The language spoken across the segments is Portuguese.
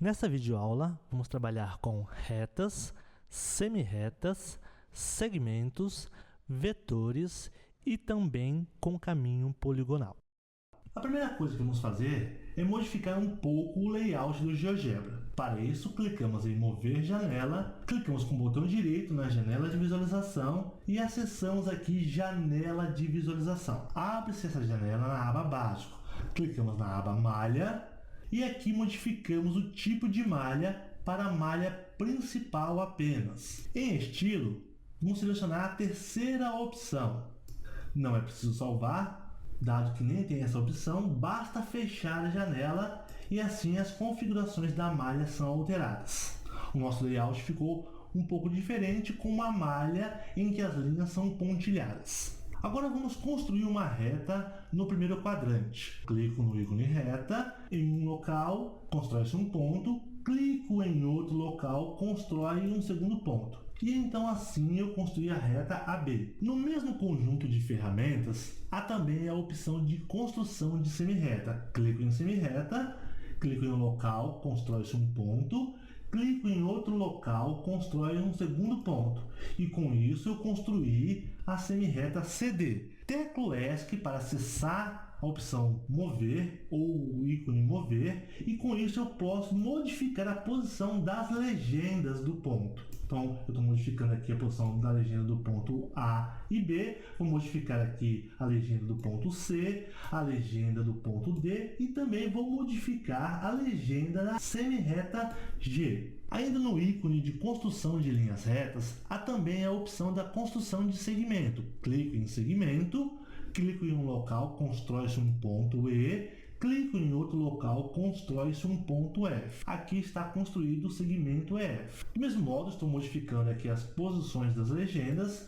Nessa videoaula, vamos trabalhar com retas, semirretas, segmentos, vetores e também com caminho poligonal. A primeira coisa que vamos fazer é modificar um pouco o layout do GeoGebra. Para isso, clicamos em Mover Janela, clicamos com o botão direito na janela de visualização e acessamos aqui Janela de Visualização. Abre-se essa janela na aba Básico. Clicamos na aba Malha e aqui modificamos o tipo de malha para a malha principal apenas. Em Estilo, vamos selecionar a terceira opção. Não é preciso salvar, dado que nem tem essa opção, basta fechar a janela e assim as configurações da malha são alteradas. O nosso layout ficou um pouco diferente com uma malha em que as linhas são pontilhadas. Agora vamos construir uma reta no primeiro quadrante. Clico no ícone reta, em um local, constrói-se um ponto, clico em outro local, constrói um segundo ponto. E então assim eu construí a reta AB. No mesmo conjunto de ferramentas, há também a opção de construção de semirreta. Clico em semirreta, clico em um local, constrói-se um ponto, clico em outro local, constrói um segundo ponto. E com isso eu construí a semirreta CD. Teclo ESC para acessar a opção mover ou o ícone mover, e com isso eu posso modificar a posição das legendas do ponto. Então eu estou modificando aqui a posição da legenda do ponto A e B, vou modificar aqui a legenda do ponto C, a legenda do ponto D e também vou modificar a legenda da semirreta G. Ainda no ícone de construção de linhas retas, há também a opção da construção de segmento. Clico em segmento, clico em um local, constrói-se um ponto E, clico em outro local, constrói-se um ponto F. Aqui está construído o segmento EF. Do mesmo modo, estou modificando aqui as posições das legendas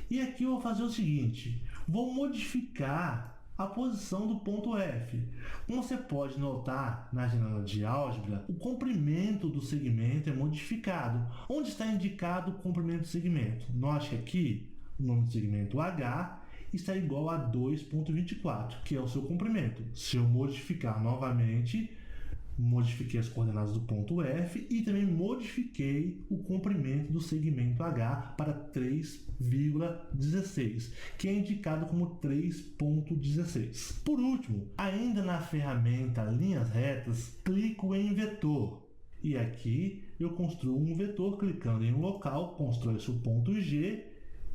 e aqui eu vou fazer o seguinte, vou modificar a posição do ponto F. Como você pode notar na janela de álgebra, o comprimento do segmento é modificado. Onde está indicado o comprimento do segmento? Note que aqui o nome do segmento H está igual a 2,24, que é o seu comprimento. Se eu modificar novamente, modifiquei as coordenadas do ponto F e também modifiquei o comprimento do segmento H para 3,16, que é indicado como 3,16. Por último, ainda na ferramenta Linhas Retas, clico em Vetor. E aqui eu construo um vetor clicando em um local, constrói-se o ponto G,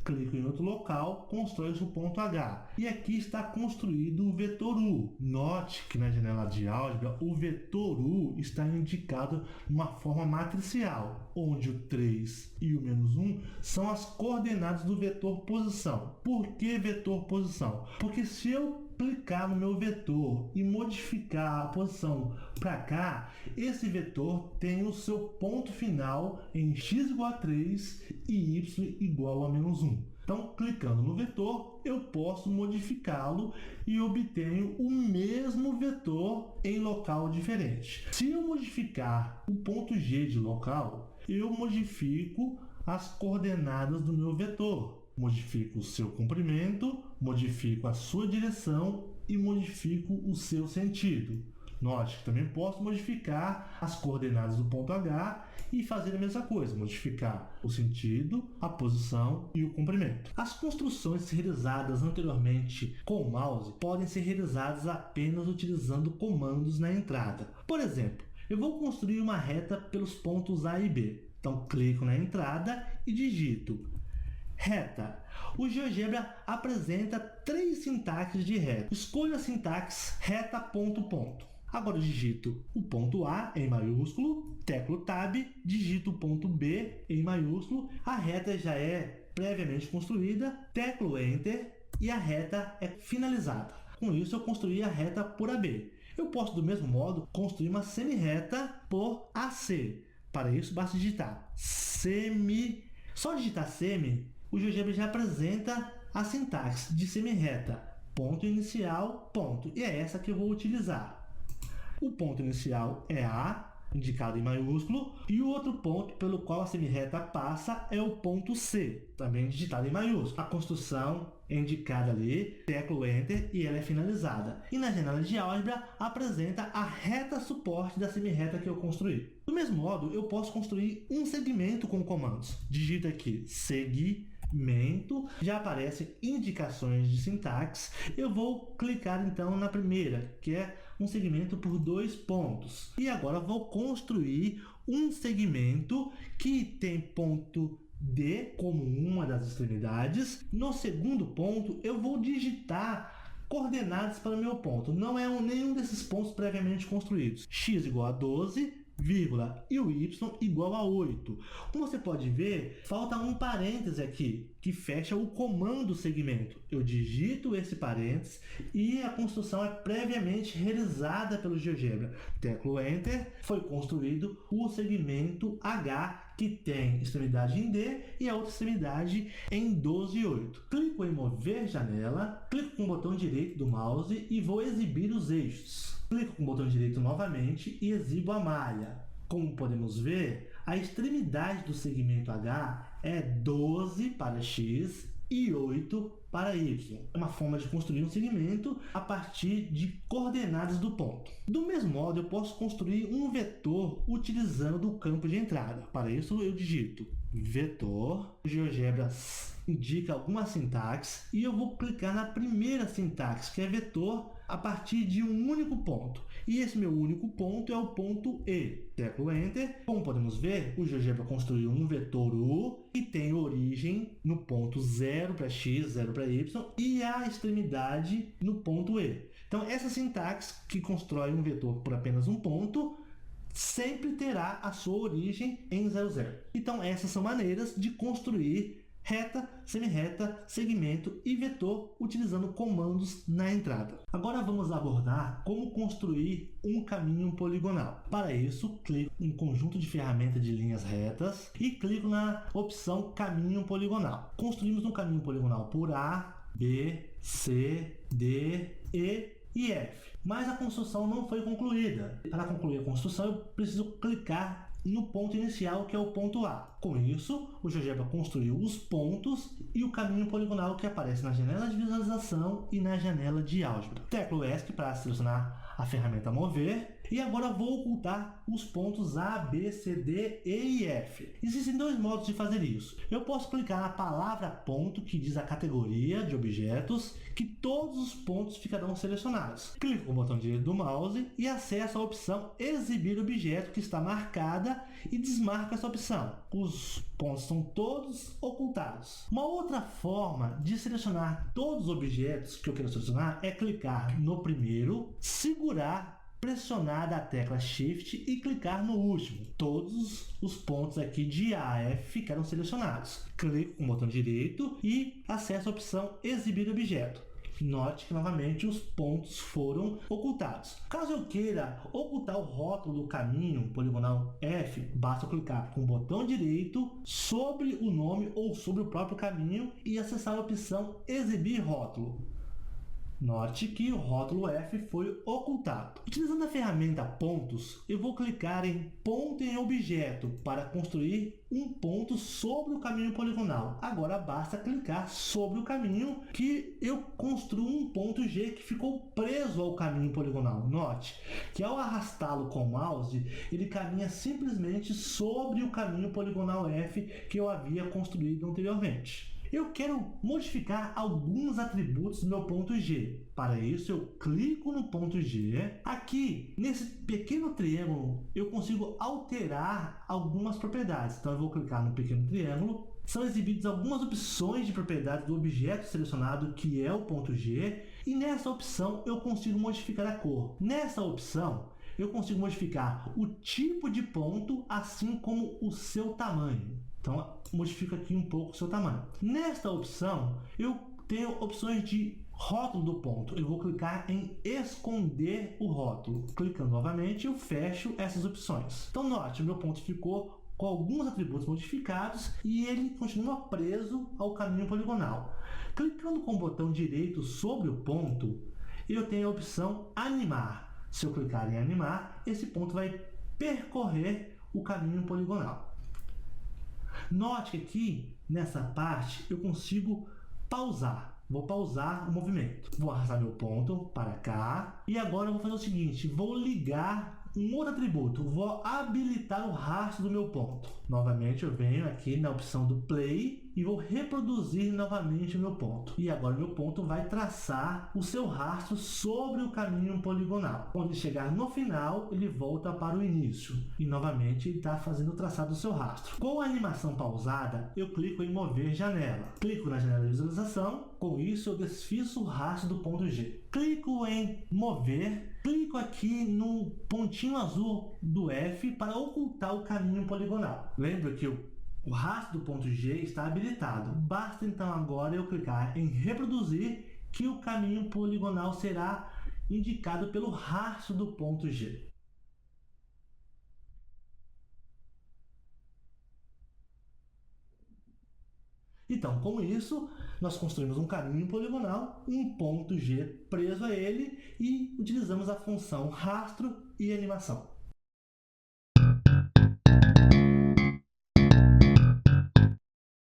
clico em outro local, constrói-se o ponto H. E aqui está construído o vetor U. Note que na janela de álgebra, o vetor U está indicado de uma forma matricial, onde o 3 e o menos 1 são as coordenadas do vetor posição. Por que vetor posição? Porque se eu clicar no meu vetor e modificar a posição para cá, esse vetor tem o seu ponto final em x igual a 3 e y igual a menos 1. Então, clicando no vetor, eu posso modificá-lo e obtenho o mesmo vetor em local diferente. Se eu modificar o ponto G de local, eu modifico as coordenadas do meu vetor. Modifico o seu comprimento, modifico a sua direção e modifico o seu sentido. Note que também posso modificar as coordenadas do ponto H e fazer a mesma coisa, modificar o sentido, a posição e o comprimento. As construções realizadas anteriormente com o mouse podem ser realizadas apenas utilizando comandos na entrada. Por exemplo, eu vou construir uma reta pelos pontos A e B. Então, clico na entrada e digito reta. O GeoGebra apresenta 3 sintaxes de reta. Escolha a sintaxe reta ponto ponto. Agora eu digito o ponto A em maiúsculo, teclo Tab, digito o ponto B em maiúsculo, a reta já é previamente construída, teclo Enter e a reta é finalizada. Com isso eu construí a reta por AB. Eu posso do mesmo modo construir uma semirreta por AC. Para isso basta digitar semi. Só digitar semi, o GeoGebra já apresenta a sintaxe de semirreta, ponto inicial, ponto, e é essa que eu vou utilizar. O ponto inicial é A, indicado em maiúsculo, e o outro ponto pelo qual a semirreta passa é o ponto C, também digitado em maiúsculo. A construção é indicada ali, teclo Enter e ela é finalizada. E na janela de álgebra apresenta a reta suporte da semirreta que eu construí. Do mesmo modo, eu posso construir um segmento com comandos. Digita aqui segmento, já aparecem indicações de sintaxe. Eu vou clicar então na primeira, que é um segmento por 2 pontos. E agora vou construir um segmento que tem ponto D como uma das extremidades. No segundo ponto, eu vou digitar coordenadas para o meu ponto. Não é nenhum desses pontos previamente construídos. X igual a 12, vírgula, e o y igual a 8. Como você pode ver, falta um parêntese aqui, que fecha o comando segmento. Eu digito esse parênteses e a construção é previamente realizada pelo GeoGebra. Teclo Enter, foi construído o segmento H, que tem extremidade em D e a outra extremidade em 12 e 8. Clico em mover janela, clico com o botão direito do mouse e vou exibir os eixos. Clico com o botão direito novamente e exibo a malha. Como podemos ver, a extremidade do segmento H é 12 para X e 8 para Y. É uma forma de construir um segmento a partir de coordenadas do ponto. Do mesmo modo, eu posso construir um vetor utilizando o campo de entrada. Para isso, eu digito vetor, o GeoGebra indica alguma sintaxe e eu vou clicar na primeira sintaxe, que é vetor, a partir de um único ponto. E esse meu único ponto é o ponto E. Teclo Enter. Como podemos ver, o GeoGebra construiu um vetor U que tem origem no ponto 0 para X, 0 para Y e a extremidade no ponto E. Então, essa sintaxe que constrói um vetor por apenas um ponto sempre terá a sua origem em 00. Então, essas são maneiras de construir reta, semirreta, segmento e vetor utilizando comandos na entrada. Agora vamos abordar como construir um caminho poligonal. Para isso, clico em conjunto de ferramentas de linhas retas e clico na opção caminho poligonal. Construímos um caminho poligonal por A, B, C, D, E F. Mas a construção não foi concluída. Para concluir a construção, eu preciso clicar no ponto inicial, que é o ponto A. Com isso, o GeoGebra construiu os pontos e o caminho poligonal que aparece na janela de visualização e na janela de álgebra. Teclo ESC para selecionar a ferramenta mover. E agora vou ocultar os pontos A, B, C, D, E e F. Existem 2 modos de fazer isso. Eu posso clicar na palavra ponto, que diz a categoria de objetos, que todos os pontos ficarão selecionados. Clico com o botão direito do mouse e acesso a opção exibir objeto, que está marcada, e desmarco essa opção. Os pontos são todos ocultados. Uma outra forma de selecionar todos os objetos que eu quero selecionar é clicar no primeiro, segurar, pressionar a tecla Shift e clicar no último. Todos os pontos aqui de A a F ficaram selecionados. Clico com o botão direito e acesso a opção exibir objeto. Note que novamente os pontos foram ocultados. Caso eu queira ocultar o rótulo do caminho poligonal F, basta eu clicar com o botão direito sobre o nome ou sobre o próprio caminho e acessar a opção exibir rótulo. Note que o rótulo F foi ocultado. Utilizando a ferramenta pontos, eu vou clicar em ponto em objeto para construir um ponto sobre o caminho poligonal. Agora basta clicar sobre o caminho que eu construo um ponto G que ficou preso ao caminho poligonal. Note que ao arrastá-lo com o mouse, ele caminha simplesmente sobre o caminho poligonal F que eu havia construído anteriormente. Eu quero modificar alguns atributos do meu ponto G. Para isso, eu clico no ponto G. Aqui, nesse pequeno triângulo, eu consigo alterar algumas propriedades. Então, eu vou clicar no pequeno triângulo. São exibidas algumas opções de propriedades do objeto selecionado, que é o ponto G. E nessa opção, eu consigo modificar a cor. Nessa opção, eu consigo modificar o tipo de ponto, assim como o seu tamanho. Então, modifica aqui um pouco o seu tamanho. Nesta opção, eu tenho opções de rótulo do ponto. Eu vou clicar em esconder o rótulo. Clicando novamente, eu fecho essas opções. Então, note, o meu ponto ficou com alguns atributos modificados e ele continua preso ao caminho poligonal. Clicando com o botão direito sobre o ponto, eu tenho a opção animar. Se eu clicar em animar, esse ponto vai percorrer o caminho poligonal. Note que aqui, nessa parte, eu consigo pausar. Vou pausar o movimento. Vou arrastar meu ponto para cá. E agora eu vou fazer o seguinte, vou ligar um outro atributo. Vou habilitar o rastro do meu ponto. Novamente eu venho aqui na opção do Play e vou reproduzir novamente o meu ponto. E agora o meu ponto vai traçar o seu rastro sobre o caminho poligonal. Quando ele chegar no final, ele volta para o início. E novamente ele está fazendo o traçado do seu rastro. Com a animação pausada, eu clico em mover janela. Clico na janela de visualização. Com isso, eu desfiço o rastro do ponto G. Clico em mover. Clico aqui no pontinho azul do F para ocultar o caminho poligonal. Lembra que o rastro do ponto G está habilitado. Basta então agora eu clicar em reproduzir que o caminho poligonal será indicado pelo rastro do ponto G. Então, com isso, nós construímos um caminho poligonal, um ponto G preso a ele e utilizamos a função rastro e animação.